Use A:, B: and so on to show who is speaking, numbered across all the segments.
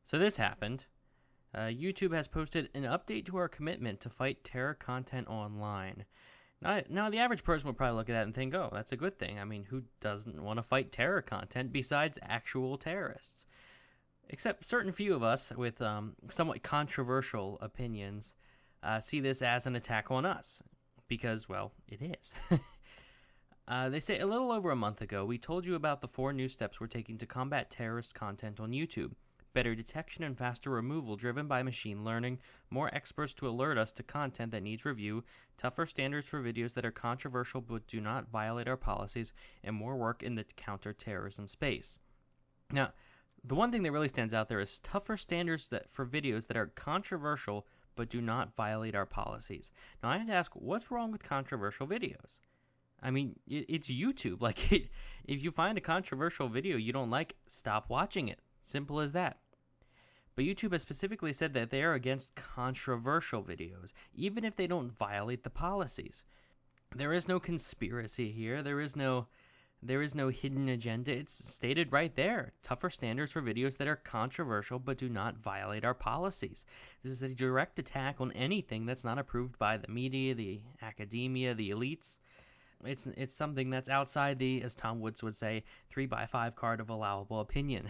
A: So this happened. YouTube has posted an update to our commitment to fight terror content online. Now, the average person would probably look at that and think, oh, that's a good thing. I mean, who doesn't want to fight terror content besides actual terrorists? Except certain few of us with somewhat controversial opinions see this as an attack on us. Because, well, it is. They say a little over a month ago, we told you about the 4 new steps we're taking to combat terrorist content on YouTube. Better detection and faster removal driven by machine learning, more experts to alert us to content that needs review, tougher standards for videos that are controversial but do not violate our policies, and more work in the counter-terrorism space. Now, the one thing that really stands out there is tougher standards for videos that are controversial but do not violate our policies. Now, I have to ask, what's wrong with controversial videos? I mean, it's YouTube. If you find a controversial video you don't like, stop watching it. Simple as that. But YouTube has specifically said that they are against controversial videos, even if they don't violate the policies. There is no conspiracy here. There is no hidden agenda. It's stated right there. Tougher standards for videos that are controversial but do not violate our policies. This is a direct attack on anything that's not approved by the media, the academia, the elites. It's something that's outside the, as Tom Woods would say, 3x5 card of allowable opinion.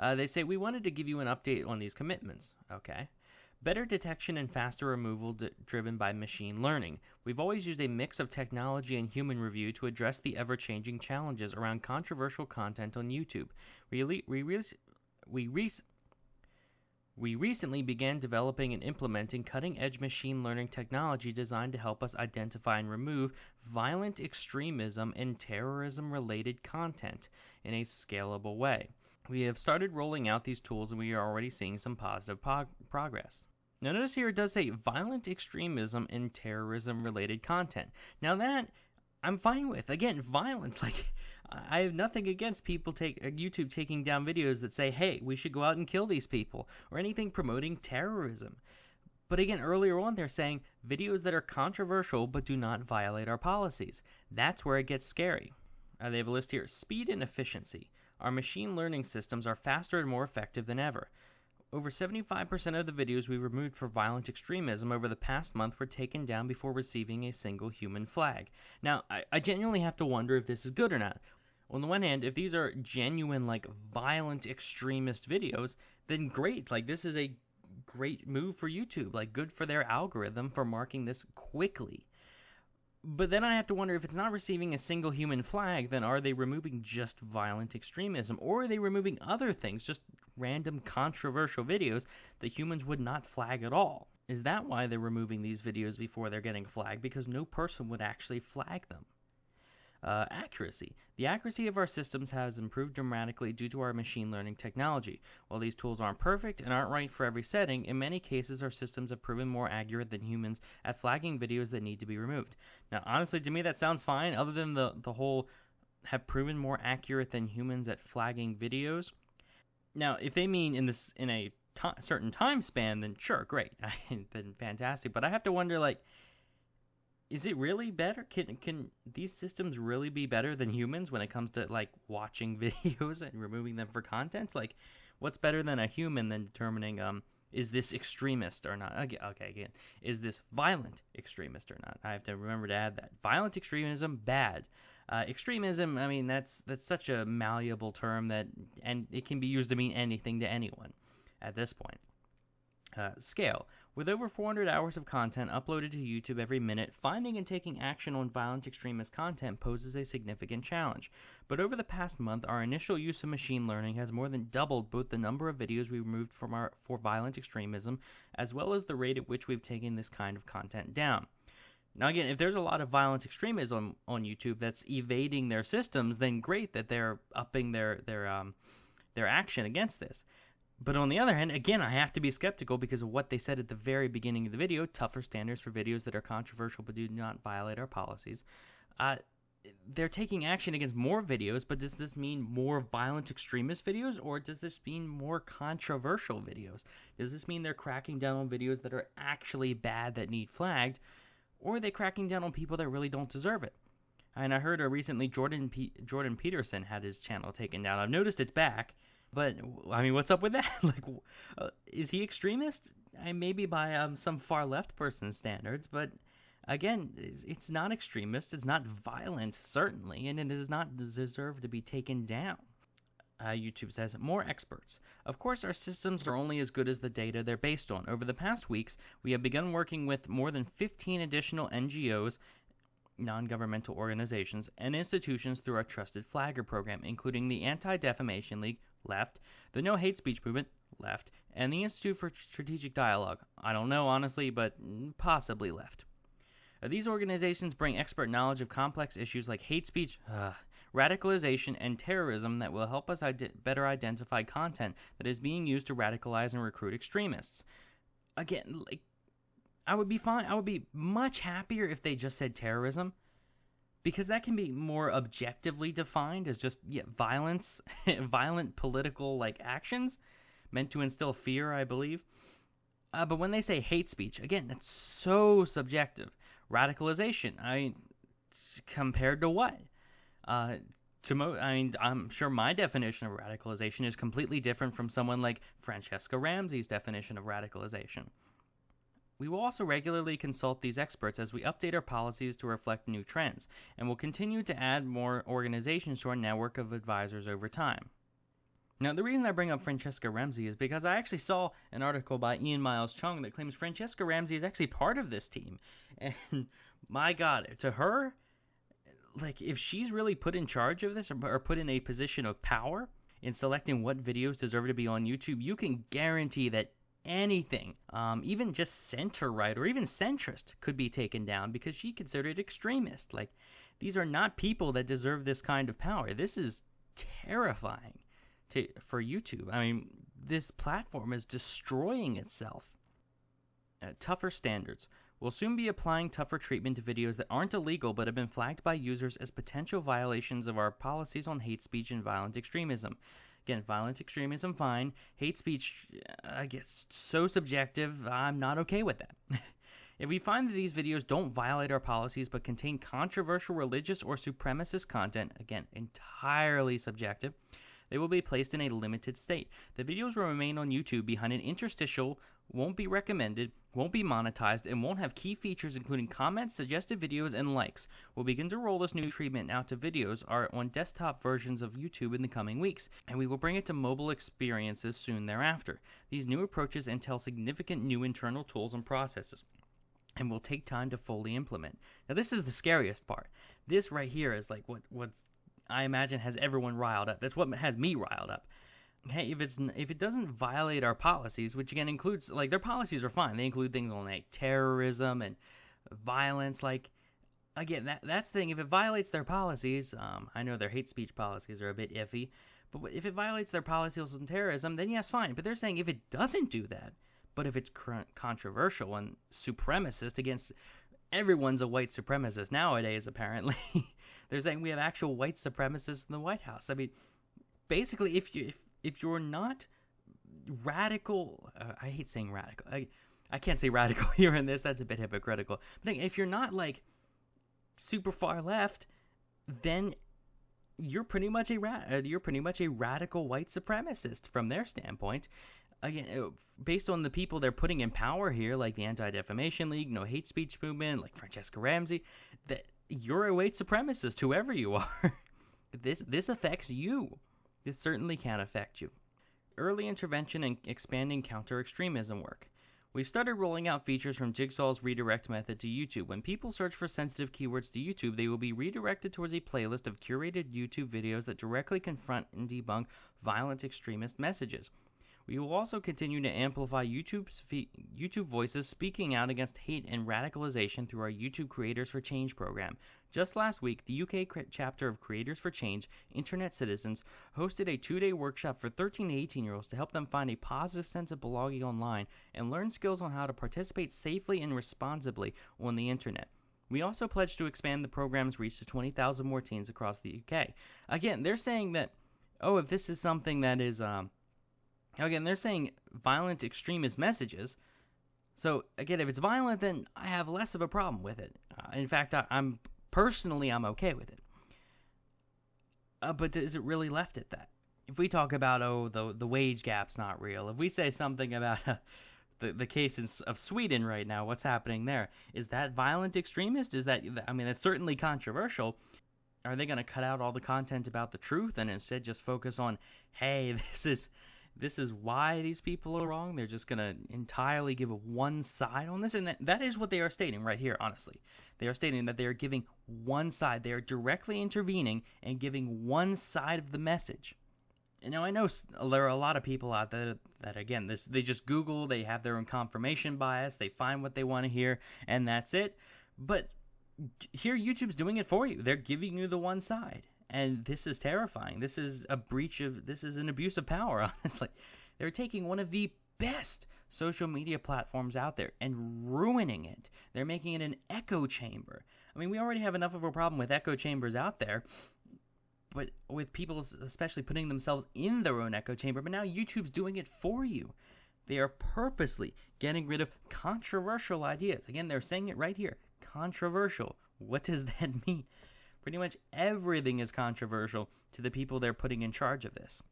A: They say, we wanted to give you an update on these commitments. Okay. Better detection and faster removal driven by machine learning. We've always used a mix of technology and human review to address the ever-changing challenges around controversial content on YouTube. We recently began developing and implementing cutting-edge machine learning technology designed to help us identify and remove violent extremism and terrorism-related content in a scalable way. We have started rolling out these tools and we are already seeing some positive progress. Now notice here it does say violent extremism and terrorism-related content. Now that I'm fine with. Again, violence. I have nothing against people YouTube taking down videos that say, hey, we should go out and kill these people, or anything promoting terrorism. But again, earlier on they're saying videos that are controversial but do not violate our policies. That's where it gets scary. They have a list here. Speed and efficiency. Our machine learning systems are faster and more effective than ever. Over 75% of the videos we removed for violent extremism over the past month were taken down before receiving a single human flag. Now, I genuinely have to wonder if this is good or not. On the one hand, if these are genuine, violent extremist videos, then great. This is a great move for YouTube. Good for their algorithm for marking this quickly. But then I have to wonder, if it's not receiving a single human flag, then are they removing just violent extremism? Or are they removing other things, just random controversial videos that humans would not flag at all? Is that why they're removing these videos before they're getting flagged? Because no person would actually flag them. Accuracy. The accuracy of our systems has improved dramatically due to our machine learning technology. While these tools aren't perfect and aren't right for every setting, in many cases our systems have proven more accurate than humans at flagging videos that need to be removed. Now, honestly, to me that sounds fine, other than the whole have proven more accurate than humans at flagging videos. Now, if they mean in a certain time span, then sure, great, then fantastic. But I have to wonder, is it really better? Can these systems really be better than humans when it comes to watching videos and removing them for content? What's better than a human than determining is this extremist or not? Okay, again, is this violent extremist or not? I have to remember to add that. Violent extremism, bad. Extremism, I mean, that's such a malleable term and it can be used to mean anything to anyone at this point. Scale. With over 400 hours of content uploaded to YouTube every minute, finding and taking action on violent extremist content poses a significant challenge. But over the past month, our initial use of machine learning has more than doubled both the number of videos we removed for violent extremism, as well as the rate at which we've taken this kind of content down. Now again, if there's a lot of violent extremism on YouTube that's evading their systems, then great that they're upping their action against this. But on the other hand, again, I have to be skeptical because of what they said at the very beginning of the video, tougher standards for videos that are controversial but do not violate our policies. They're taking action against more videos, but does this mean more violent extremist videos, or does this mean more controversial videos? Does this mean they're cracking down on videos that are actually bad that need flagged, or are they cracking down on people that really don't deserve it? And I heard recently Jordan Peterson had his channel taken down. I've noticed it's back. But, I mean, what's up with that? Like, is he extremist? Maybe by some far left person's standards, but again, it's not extremist, it's not violent, certainly, and it does not deserve to be taken down. YouTube says, more experts. Of course, our systems are only as good as the data they're based on. Over the past weeks, we have begun working with more than 15 additional NGOs, non-governmental organizations, and institutions through our Trusted Flagger program, including the Anti-Defamation League, left, the No Hate Speech Movement, left, and the Institute for Strategic Dialogue. I don't know, honestly, but possibly left. These organizations bring expert knowledge of complex issues like hate speech, radicalization, and terrorism that will help us better identify content that is being used to radicalize and recruit extremists. Again, like, I would be fine. I would be much happier if they just said terrorism, because that can be more objectively defined as just violence, violent political actions meant to instill fear, I believe. But when they say hate speech, again, that's so subjective. Radicalization, compared to what? I'm sure my definition of radicalization is completely different from someone like Francesca Ramsey's definition of radicalization. We will also regularly consult these experts as we update our policies to reflect new trends, and will continue to add more organizations to our network of advisors over time. Now, the reason I bring up Francesca Ramsey is because I actually saw an article by Ian Miles Chung that claims Francesca Ramsey is actually part of this team. And my God, to her, if she's really put in charge of this or put in a position of power in selecting what videos deserve to be on YouTube, you can guarantee that anything, even just center-right or even centrist, could be taken down because she considered extremist. These are not people that deserve this kind of power. This is terrifying for YouTube. I mean, this platform is destroying itself. Tougher standards. We'll soon be applying tougher treatment to videos that aren't illegal but have been flagged by users as potential violations of our policies on hate speech and violent extremism. Again, violent extremism, fine. Hate speech, I guess, so subjective, I'm not okay with that. If we find that these videos don't violate our policies but contain controversial religious or supremacist content, again, entirely subjective, they will be placed in a limited state. The videos will remain on YouTube behind an interstitial, won't be recommended, won't be monetized, and won't have key features including comments, suggested videos, and likes. We'll begin to roll this new treatment out to videos on desktop versions of YouTube in the coming weeks, and we will bring it to mobile experiences soon thereafter. These new approaches entail significant new internal tools and processes, and will take time to fully implement. Now, this is the scariest part. This right here is what's I imagine has everyone riled up. That's what has me riled up. Hey, if it doesn't violate our policies, which again includes their policies are fine. They include things on terrorism and violence. Again, that's the thing. If it violates their policies, I know their hate speech policies are a bit iffy, but if it violates their policies on terrorism, then yes, fine. But they're saying if it doesn't do that, but if it's controversial and supremacist against everyone's a white supremacist nowadays, apparently. They're saying we have actual white supremacists in the White House. I mean, basically, if you're not radical, I hate saying radical. I can't say radical here in this. That's a bit hypocritical. But if you're not super far left, then you're pretty much a radical white supremacist from their standpoint. Again, based on the people they're putting in power here, like the Anti-Defamation League, No Hate Speech Movement, like Francesca Ramsey, that you're a white supremacist, whoever you are. This affects you. This certainly can affect you. Early intervention and expanding counter-extremism work. We've started rolling out features from Jigsaw's redirect method to YouTube. When people search for sensitive keywords to YouTube, they will be redirected towards a playlist of curated YouTube videos that directly confront and debunk violent extremist messages. We will also continue to amplify YouTube voices speaking out against hate and radicalization through our YouTube Creators for Change program. Just last week, the UK chapter of Creators for Change, Internet Citizens, hosted a 2-day workshop for 13 to 18-year-olds to help them find a positive sense of belonging online and learn skills on how to participate safely and responsibly on the Internet. We also pledged to expand the program's reach to 20,000 more teens across the UK. Again, they're saying that, if this is something that is... Again, they're saying violent extremist messages. So, again, if it's violent, then I have less of a problem with it. In fact, I'm okay with it. But is it really left at that? if we talk about, the wage gap's not real, if we say something about the cases of Sweden right now, what's happening there, is that violent extremist? Is that, I mean, that's certainly controversial. Are they going to cut out all the content about the truth and instead just focus on, hey, this is why these people are wrong? They're just going to entirely give one side on this, and that is what they are stating right here, honestly. They are stating that they are giving one side. They are directly intervening and giving one side of the message. And now I know there are a lot of people out there that again, they just Google, they have their own confirmation bias, they find what they want to hear, and that's it. But here YouTube's doing it for you. They're giving you the one side. And this is terrifying. This is an abuse of power, honestly. They're taking one of the best social media platforms out there and ruining it. They're making it an echo chamber. I mean, we already have enough of a problem with echo chambers out there, but with people especially putting themselves in their own echo chamber. But now YouTube's doing it for you. They are purposely getting rid of controversial ideas. Again, they're saying it right here. Controversial. What does that mean? Pretty much everything is controversial to the people they're putting in charge of this.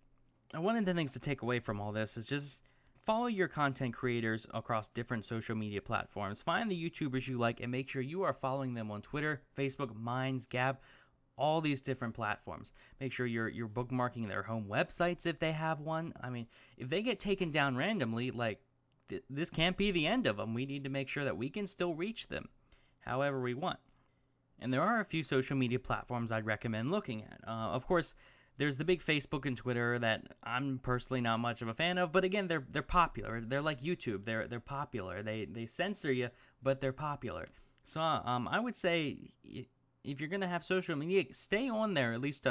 A: And one of the things to take away from all this is just follow your content creators across different social media platforms. Find the YouTubers you like and make sure you are following them on Twitter, Facebook, Minds, Gab, all these different platforms. Make sure you're bookmarking their home websites if they have one. I mean, if they get taken down randomly, like, this can't be the end of them. We need to make sure that we can still reach them however we want. And there are a few social media platforms I'd recommend looking at. Of course, there's the big Facebook and Twitter that I'm personally not much of a fan of, but again, they're popular. They're like YouTube. They're popular. They censor you, but they're popular. So I would say if you're gonna have social media, stay on there at least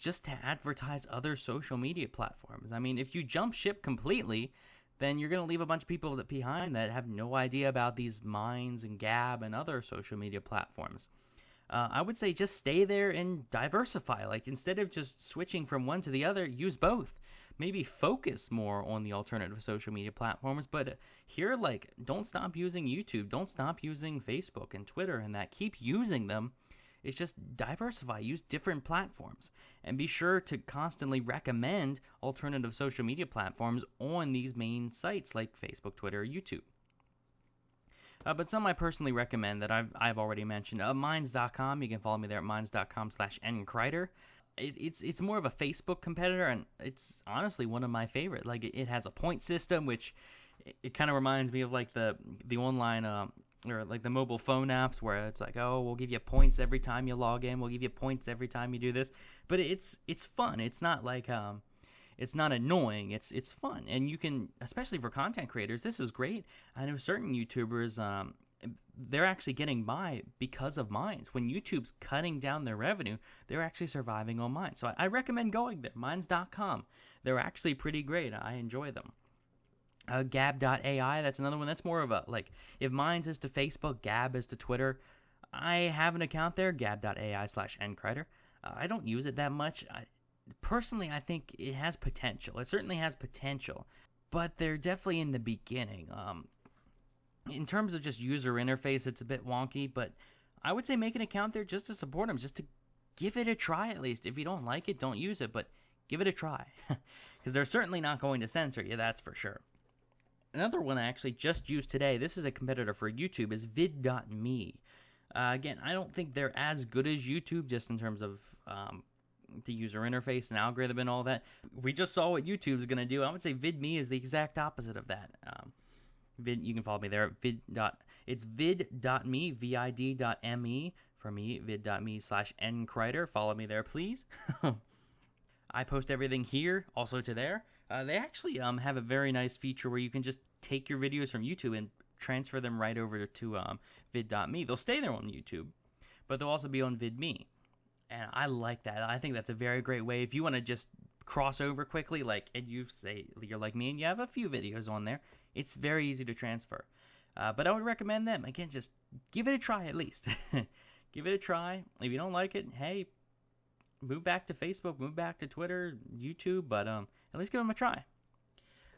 A: just to advertise other social media platforms. I mean, if you jump ship completely, then you're going to leave a bunch of people behind that have no idea about these Minds and Gab and other social media platforms. I would say just stay there and diversify. Like, instead of just switching from one to the other, use both. Maybe focus more on the alternative social media platforms, but here, like, don't stop using YouTube. Don't stop using Facebook and Twitter and that. Keep using them. It's just diversify, use different platforms, and be sure to constantly recommend alternative social media platforms on these main sites like Facebook, Twitter, or YouTube. But some I personally recommend that I've already mentioned. Minds.com, you can follow me there at minds.com/nkreider. It's more of a Facebook competitor, and it's honestly one of my favorite. Like, it has a point system, which it kind of reminds me of like the online or like the mobile phone apps where it's like, oh, we'll give you points every time you log in. We'll give you points every time you do this. But it's fun. It's not like it's not annoying. It's fun, and you can, especially for content creators, this is great. I know certain YouTubers, they're actually getting by because of Minds. When YouTube's cutting down their revenue, they're actually surviving on Minds. So I recommend going there, Minds.com. They're actually pretty great. I enjoy them. Gab.ai, that's another one. That's more of a, like, if Minds is to Facebook, Gab is to Twitter. I have an account there, gab.ai/nkreider. I don't use it that much. Personally, I think it has potential. It certainly has potential, but they're definitely in the beginning. In terms of just user interface, it's a bit wonky, but I would say make an account there just to support them, just to give it a try at least. If you don't like it, don't use it, but give it a try, because they're certainly not going to censor you, that's for sure. Another one I actually just used today, this is a competitor for YouTube, is vid.me. Again, I don't think they're as good as YouTube just in terms of the user interface and algorithm and all that. We just saw what YouTube's going to do. I would say vid.me is the exact opposite of that. You can follow me there at it's vid.me, vid.me for me, vid.me/nkreider. Follow me there, please. I post everything here, also to there. They actually have a very nice feature where you can just take your videos from YouTube and transfer them right over to vid.me. They'll stay there on YouTube, but they'll also be on vid.me. And I like that. I think that's a very great way. If you want to just cross over quickly, like, and you say you're like me and you have a few videos on there, it's very easy to transfer. But I would recommend them. Again, just give it a try at least. Give it a try. If you don't like it, hey, move back to Facebook, move back to Twitter, YouTube, but at least give them a try.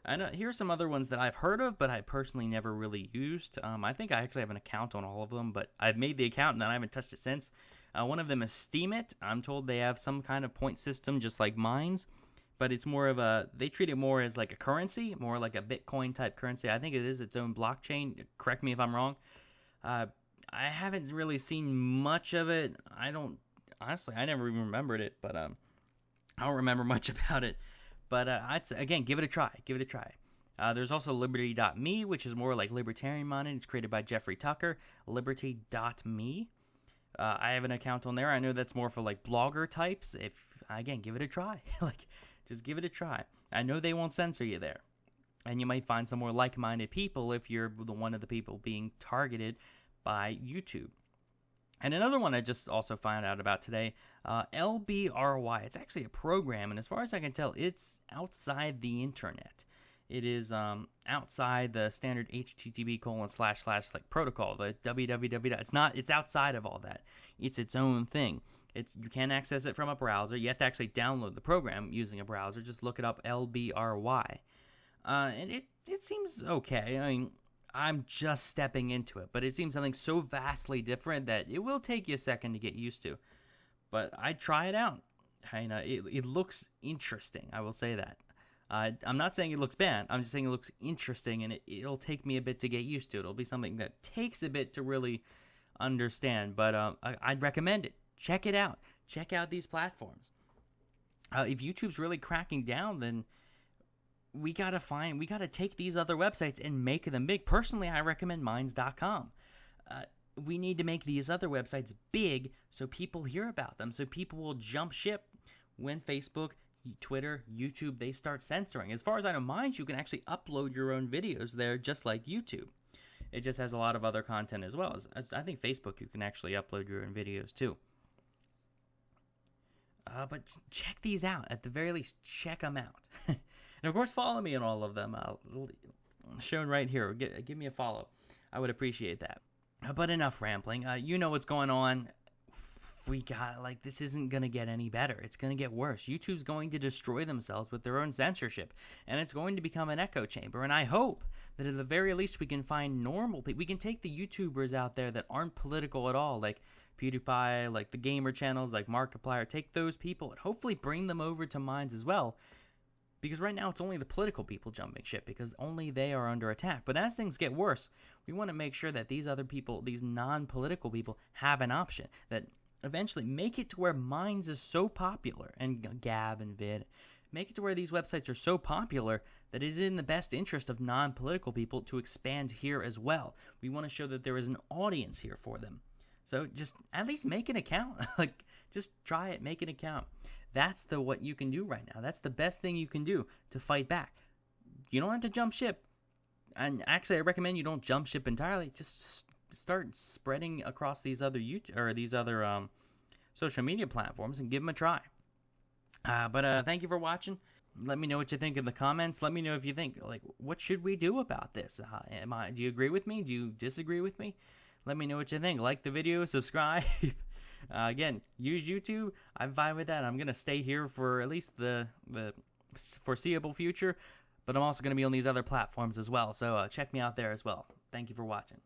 A: And here are some other ones that I've heard of, but I personally never really used. I think I actually have an account on all of them, but I've made the account and I haven't touched it since. One of them is Steam It. I'm told they have some kind of point system just like Mines, but it's more of they treat it more as like a currency, more like a Bitcoin type currency. I think it is its own blockchain. Correct me if I'm wrong. I haven't really seen much of it. Honestly, I never even remembered it, but I don't remember much about it. But again, give it a try. Give it a try. There's also Liberty.me, which is more like libertarian minded. It's created by Jeffrey Tucker. Liberty.me. I have an account on there. I know that's more for like blogger types. Again, give it a try. Just give it a try. I know they won't censor you there. And you might find some more like-minded people if you're one of the people being targeted by YouTube. And another one I just also found out about today, LBRY. It's actually a program, and as far as I can tell, it's outside the internet. It is outside the standard HTTP:// like protocol, the www. It's outside of all that. It's its own thing. You can't access it from a browser. You have to actually download the program using a browser. Just look it up, LBRY. And it seems okay. I mean, I'm just stepping into it, but it seems something so vastly different that it will take you a second to get used to. But I'd try it out. It looks interesting, I will say that. I'm not saying it looks bad. I'm just saying it looks interesting, and it'll take me a bit to get used to it. It'll be something that takes a bit to really understand, but I'd recommend it. Check it out. Check out these platforms. If YouTube's really cracking down, then we gotta take these other websites and make them big. Personally, I recommend Minds.com. We need to make these other websites big so people hear about them, so people will jump ship when Facebook, Twitter, YouTube, they start censoring. As far as I know, Minds, you can actually upload your own videos there just like YouTube. It just has a lot of other content as well. As I think Facebook, you can actually upload your own videos too. But check these out. At the very least, check them out. And of course, follow me on all of them. Shown right here. Give me a follow. I would appreciate that. But enough rambling. You know what's going on. This isn't going to get any better. It's going to get worse. YouTube's going to destroy themselves with their own censorship. And it's going to become an echo chamber. And I hope that at the very least we can find normal people. We can take the YouTubers out there that aren't political at all, like PewDiePie, like the gamer channels, like Markiplier. Take those people and hopefully bring them over to Minds as well. Because right now it's only the political people jumping ship because only they are under attack. But as things get worse, we want to make sure that these other people, these non-political people, have an option. That eventually make it to where Minds is so popular, and Gab and Vid, make it to where these websites are so popular that it is in the best interest of non-political people to expand here as well. We want to show that there is an audience here for them. So just at least make an account. Just try it, make an account. That's what you can do right now. That's the best thing you can do to fight back. You don't have to jump ship. And actually, I recommend you don't jump ship entirely. Just start spreading across these other social media platforms and give them a try. But thank you for watching. Let me know what you think in the comments. Let me know if you think, what should we do about this? Do you agree with me? Do you disagree with me? Let me know what you think. Like the video, subscribe. Again, use YouTube. I'm fine with that. I'm going to stay here for at least the foreseeable future, but I'm also going to be on these other platforms as well. So check me out there as well. Thank you for watching.